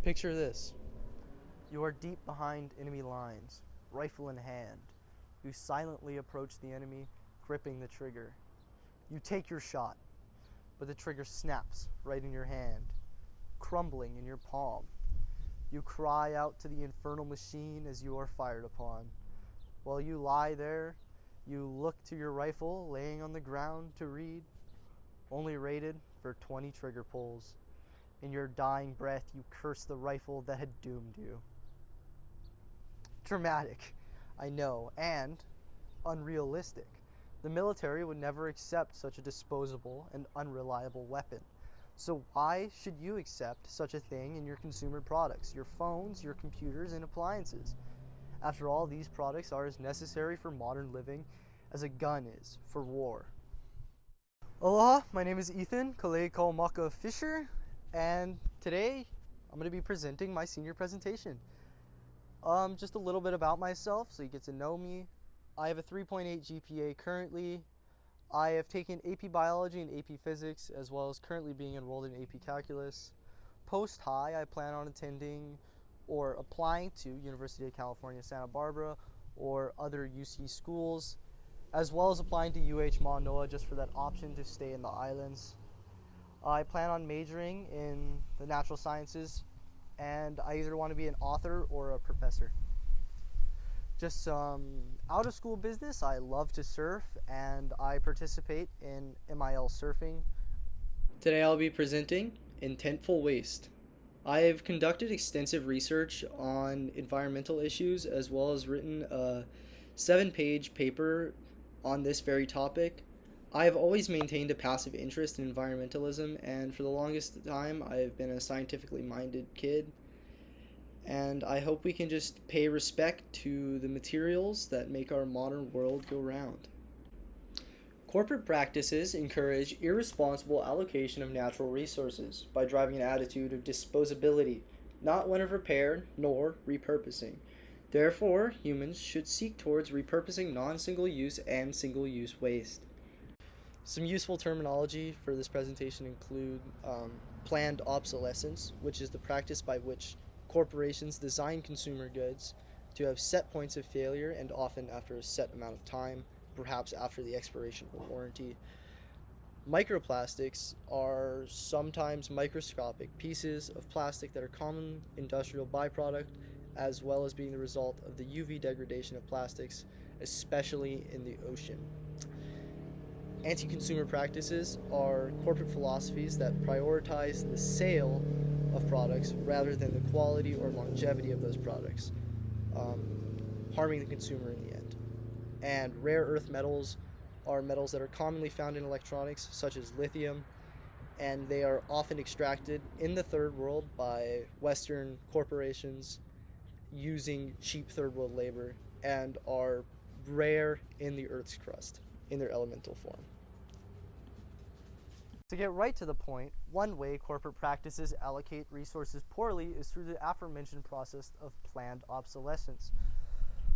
Picture this. You are deep behind enemy lines, rifle in hand. You silently approach the enemy, gripping the trigger. You take your shot, but the trigger snaps right in your hand, crumbling in your palm. You cry out to the infernal machine as you are fired upon. While you lie there, you look to your rifle laying on the ground to read, only rated for 20 trigger pulls. In your dying breath, you curse the rifle that had doomed you. Dramatic, I know, and unrealistic. The military would never accept such a disposable and unreliable weapon. So why should you accept such a thing in your consumer products, your phones, your computers, and appliances? After all, these products are as necessary for modern living as a gun is for war. Aloha, my name is Ethan Kalei Kaumaka Fisher, and today I'm going to be presenting my senior presentation. Just a little bit about myself so you get to know me. I have a 3.8 GPA currently. I have taken AP Biology and AP Physics, as well as currently being enrolled in AP Calculus. Post-high, I plan on attending or applying to University of California, Santa Barbara, or other UC schools, as well as applying to UH Manoa just for that option to stay in the islands. I plan on majoring in the natural sciences, and I either want to be an author or a professor. Just some out-of-school business. I love to surf, and I participate in MIL surfing. Today I'll be presenting Intentful Waste. I have conducted extensive research on environmental issues, as well as written a 7-page paper on this very topic. I have always maintained a passive interest in environmentalism, and for the longest time I've been a scientifically minded kid. And I hope we can just pay respect to the materials that make our modern world go round. Corporate practices encourage irresponsible allocation of natural resources by driving an attitude of disposability, not one of repair nor repurposing. Therefore, humans should seek towards repurposing non-single-use and single-use waste. Some useful terminology for this presentation include planned obsolescence, which is the practice by which corporations design consumer goods to have set points of failure, and often after a set amount of time, perhaps after the expiration of a warranty. Microplastics are sometimes microscopic pieces of plastic that are common industrial byproduct, as well as being the result of the UV degradation of plastics, especially in the ocean. Anti-consumer practices are corporate philosophies that prioritize the sale of products rather than the quality or longevity of those products, harming the consumer in the end. And rare earth metals are metals that are commonly found in electronics, such as lithium, and they are often extracted in the third world by Western corporations using cheap third world labor, and are rare in the Earth's crust in their elemental form. To get right to the point, one way corporate practices allocate resources poorly is through the aforementioned process of planned obsolescence.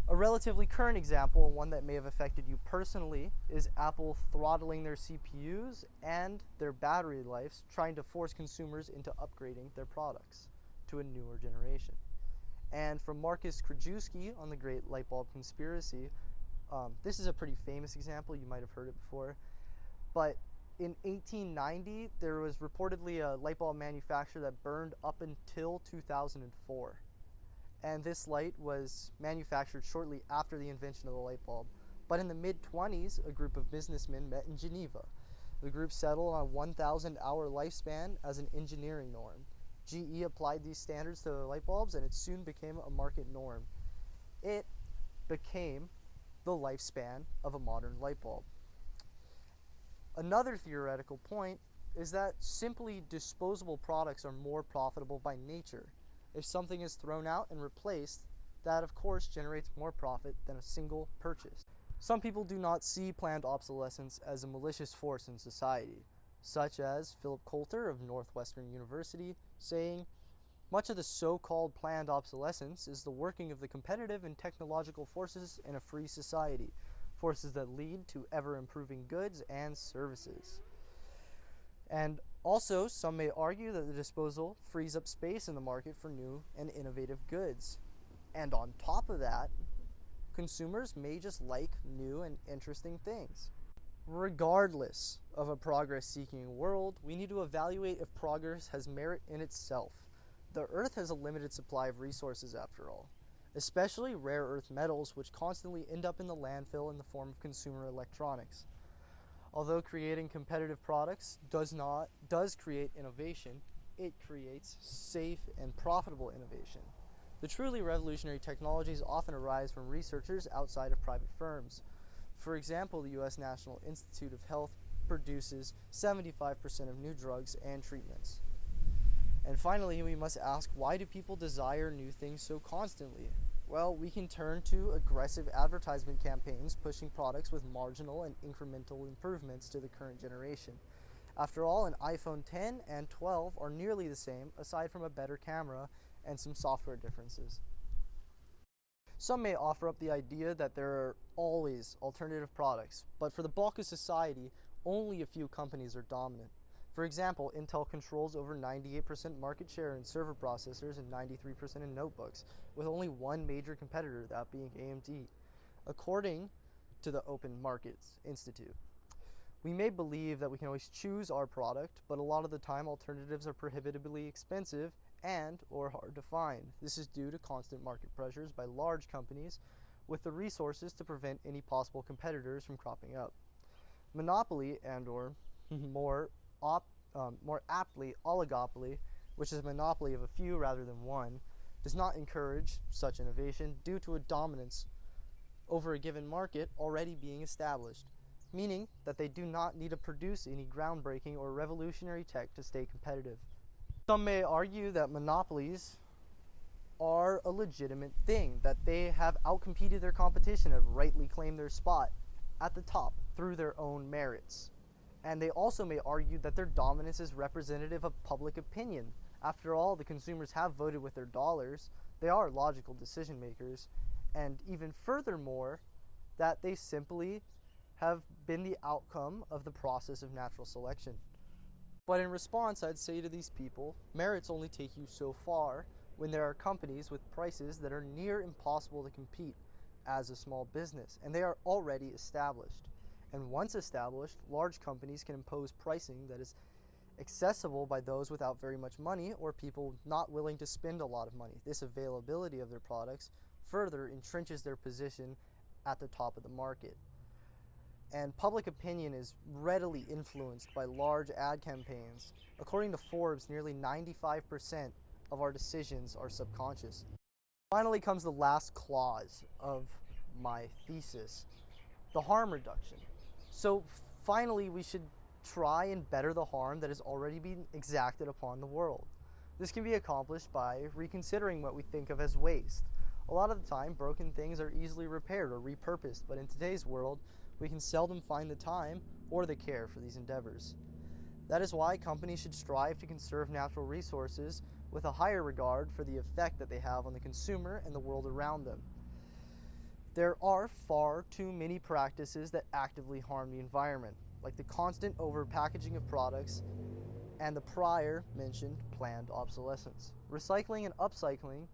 A relatively current example, and one that may have affected you personally, is Apple throttling their CPUs and their battery lives, trying to force consumers into upgrading their products to a newer generation. And from Marcus Krajewski on the Great Light Bulb Conspiracy, this is a pretty famous example, you might have heard it before, but in 1890, there was reportedly a light bulb manufacturer that burned up until 2004. And this light was manufactured shortly after the invention of the light bulb. But in the mid-20s, a group of businessmen met in Geneva. The group settled on a 1,000-hour lifespan as an engineering norm. GE applied these standards to the light bulbs, and it soon became a market norm. It became the lifespan of a modern light bulb. Another theoretical point is that simply disposable products are more profitable by nature. If something is thrown out and replaced, that of course generates more profit than a single purchase. Some people do not see planned obsolescence as a malicious force in society, such as Philip Coulter of Northwestern University saying, "Much of the so-called planned obsolescence is the working of the competitive and technological forces in a free society, forces that lead to ever-improving goods and services." And Also, some may argue that the disposal frees up space in the market for new and innovative goods. And on top of that, consumers may just like new and interesting things. Regardless of a progress-seeking world, we need to evaluate if progress has merit in itself. The Earth has a limited supply of resources after all, especially rare earth metals which constantly end up in the landfill in the form of consumer electronics. Although creating competitive products does create innovation, it creates safe and profitable innovation. The truly revolutionary technologies often arise from researchers outside of private firms. For example, the U.S. National Institute of Health produces 75% of new drugs and treatments. And finally, we must ask, why do people desire new things so constantly? Well, we can turn to aggressive advertisement campaigns pushing products with marginal and incremental improvements to the current generation. After all, an iPhone 10 and 12 are nearly the same, aside from a better camera and some software differences. Some may offer up the idea that there are always alternative products, but for the bulk of society, only a few companies are dominant. For example, Intel controls over 98% market share in server processors and 93% in notebooks, with only one major competitor, that being AMD, according to the Open Markets Institute. We may believe that we can always choose our product, but a lot of the time alternatives are prohibitively expensive and or hard to find. This is due to constant market pressures by large companies with the resources to prevent any possible competitors from cropping up. Monopoly and or more aptly oligopoly, which is a monopoly of a few rather than one, does not encourage such innovation due to a dominance over a given market already being established, meaning that they do not need to produce any groundbreaking or revolutionary tech to stay competitive. Some may argue that monopolies are a legitimate thing, that they have outcompeted their competition and rightly claimed their spot at the top through their own merits. And they also may argue that their dominance is representative of public opinion. After all, the consumers have voted with their dollars. They are logical decision makers. And even furthermore, that they simply have been the outcome of the process of natural selection. But in response, I'd say to these people, merits only take you so far when there are companies with prices that are near impossible to compete as a small business, and they are already established. And once established, large companies can impose pricing that is accessible by those without very much money or people not willing to spend a lot of money. This availability of their products further entrenches their position at the top of the market. And public opinion is readily influenced by large ad campaigns. According to Forbes, nearly 95% of our decisions are subconscious. Finally comes the last clause of my thesis, the harm reduction. So finally, we should try and better the harm that has already been exacted upon the world. This can be accomplished by reconsidering what we think of as waste. A lot of the time, broken things are easily repaired or repurposed, but in today's world, we can seldom find the time or the care for these endeavors. That is why companies should strive to conserve natural resources with a higher regard for the effect that they have on the consumer and the world around them. There are far too many practices that actively harm the environment, like the constant overpackaging of products and the prior mentioned planned obsolescence. Recycling and upcycling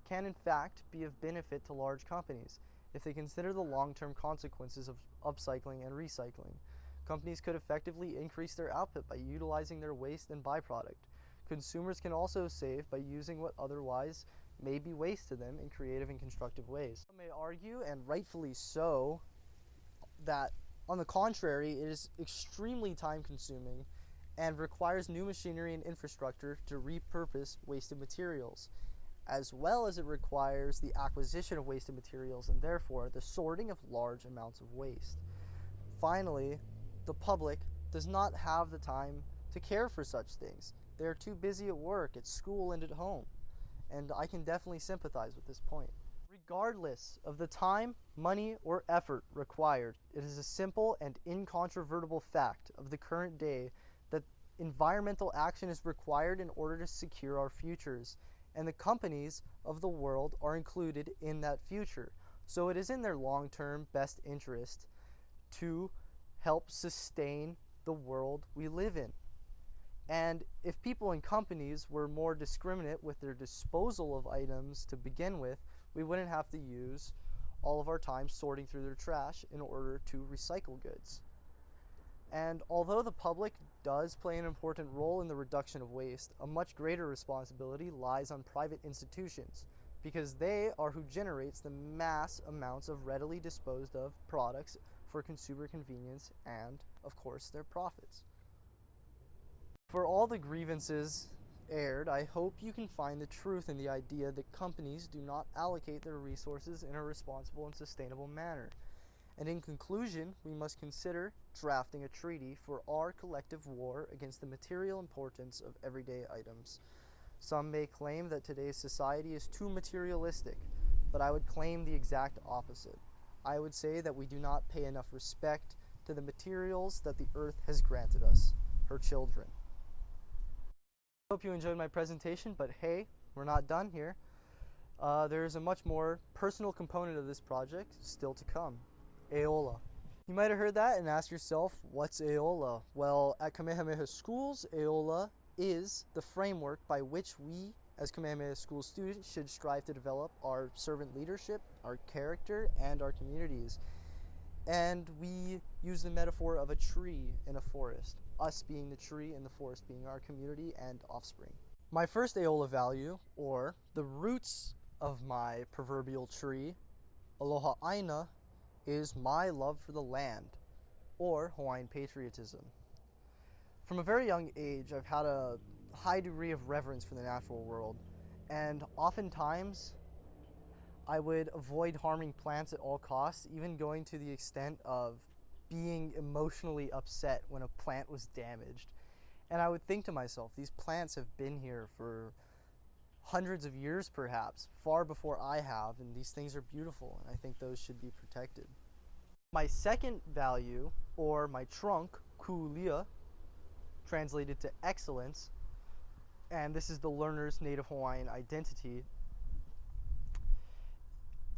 can in fact be of benefit to large companies if they consider the long-term consequences of upcycling and recycling. Companies could effectively increase their output by utilizing their waste and byproduct. Consumers can also save by using what otherwise may be waste to them in creative and constructive ways. Some may argue, and rightfully so, that on the contrary, it is extremely time-consuming and requires new machinery and infrastructure to repurpose wasted materials, as well as it requires the acquisition of wasted materials and therefore the sorting of large amounts of waste. Finally, the public does not have the time to care for such things. They are too busy at work, at school, and at home. And I can definitely sympathize with this point. Regardless of the time, money, or effort required, it is a simple and incontrovertible fact of the current day that environmental action is required in order to secure our futures, and the companies of the world are included in that future. So it is in their long-term best interest to help sustain the world we live in. And if people and companies were more discriminate with their disposal of items to begin with, we wouldn't have to use all of our time sorting through their trash in order to recycle goods. And although the public does play an important role in the reduction of waste, a much greater responsibility lies on private institutions, because they are who generates the mass amounts of readily disposed of products for consumer convenience and, of course, their profits. For all the grievances aired, I hope you can find the truth in the idea that companies do not allocate their resources in a responsible and sustainable manner. And in conclusion, we must consider drafting a treaty for our collective war against the material importance of everyday items. Some may claim that today's society is too materialistic, but I would claim the exact opposite. I would say that we do not pay enough respect to the materials that the earth has granted us, her children. I hope you enjoyed my presentation, but hey, we're not done here. There's a much more personal component of this project still to come. Aola. You might have heard that and asked yourself, what's Aola? Well, at Kamehameha Schools, Aola is the framework by which we, as Kamehameha School students, should strive to develop our servant leadership, our character, and our communities. And we use the metaphor of a tree in a forest, us being the tree and the forest being our community and offspring. My first Aola value, or the roots of my proverbial tree, Aloha Aina, is my love for the land, or Hawaiian patriotism. From a very young age, I've had a high degree of reverence for the natural world, and oftentimes I would avoid harming plants at all costs, even going to the extent of being emotionally upset when a plant was damaged. And I would think to myself, these plants have been here for hundreds of years perhaps, far before I have, and these things are beautiful, and I think those should be protected. My second value, or my trunk, ku'ulia, translated to excellence, and this is the learner's Native Hawaiian identity.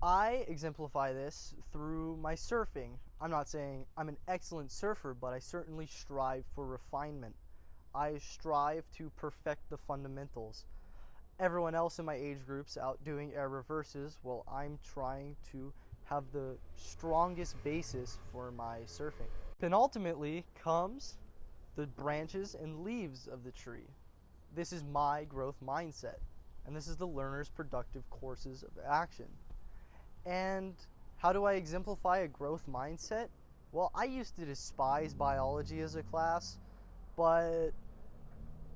I exemplify this through my surfing. I'm not saying I'm an excellent surfer, but I certainly strive for refinement. I strive to perfect the fundamentals. Everyone else in my age group's out doing air reverses, while I'm trying to have the strongest basis for my surfing. Penultimately comes the branches and leaves of the tree. This is my growth mindset, and this is the learner's productive courses of action. And how do I exemplify a growth mindset? Well, I used to despise biology as a class, but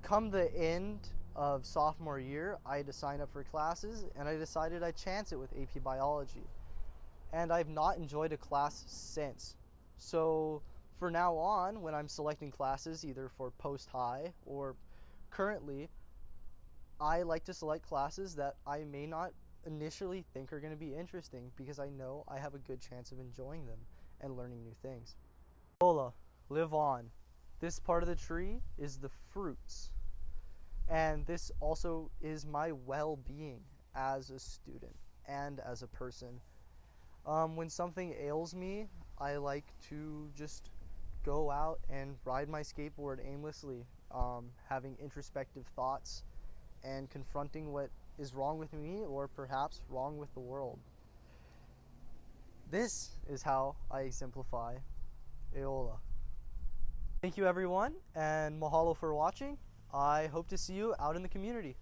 come the end of sophomore year, I had to sign up for classes, and I decided I'd chance it with AP Biology. And I've not enjoyed a class since. So for now on, when I'm selecting classes, either for post-high or currently, I like to select classes that I may not initially think are going to be interesting, because I know I have a good chance of enjoying them and learning new things. Aola, live on. This part of the tree is the fruits. And this also is my well-being as a student and as a person. When something ails me, I like to just go out and ride my skateboard aimlessly, having introspective thoughts and confronting what is wrong with me or perhaps wrong with the world. This is how I exemplify Aola. Thank you everyone, and mahalo for watching. I hope to see you out in the community.